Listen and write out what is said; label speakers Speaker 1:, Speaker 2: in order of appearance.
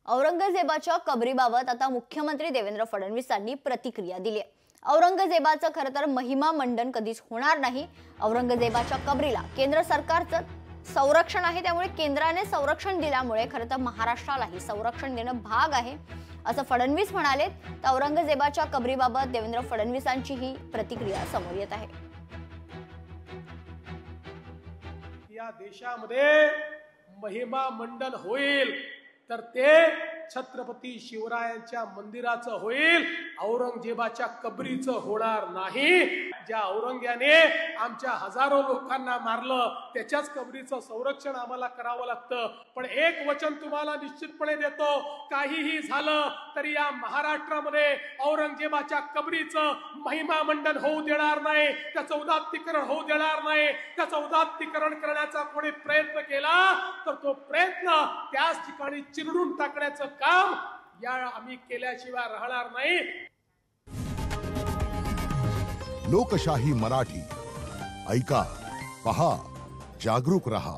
Speaker 1: औरंगजेबाच्या कबरीबाबत आता मुख्यमंत्री देवेंद्र फडणवीसांनी प्रतिक्रिया दिली आहे। औरंगजेबाचं खरं तर महिमा मंडन कधीच होणार नाही। औरंगजेबाच्या कबरीला केंद्र सरकारचं संरक्षण आहे, त्यामुळे केंद्राने संरक्षण दिल्यामुळे खरं तर महाराष्ट्रालाही संरक्षण देणं भाग आहे, असं फडणवीस म्हणाले। तर औरंगजेबाच्या कबरीबाबत देवेंद्र फडणवीसांची ही प्रतिक्रिया समोर येत आहे।
Speaker 2: या देशामध्ये महिमा मंडन होईल तर ते छत्रपती शिवरायांच्या मंदिराचं होईल, औरंगजेबाच्या कबरीचं होणार नाही। ज्या औरंग्याने आमच्या हजारो लोकांना मारलं त्याच्याच कबरीचं संरक्षण आम्हाला करावं लागतं। पण एक वचन तुम्हाला निश्चितपणे देतो, काहीही झालं तरी या महाराष्ट्रामध्ये औरंगजेबाच्या कबरीचं महिमा मंडन होऊ देणार नाही, त्याचं उदात्तीकरण होऊ देणार नाही। त्याचं उदात्तीकरण करण्याचा कोणी प्रयत्न केला तर तो प्रयत्न त्याच ठिकाणी चिरडून टाकण्याचं काम या आम्ही केल्याशिवाय राहणार नाही।
Speaker 3: लोकशाही मराठी ऐका, पहा, जागरूक रहा।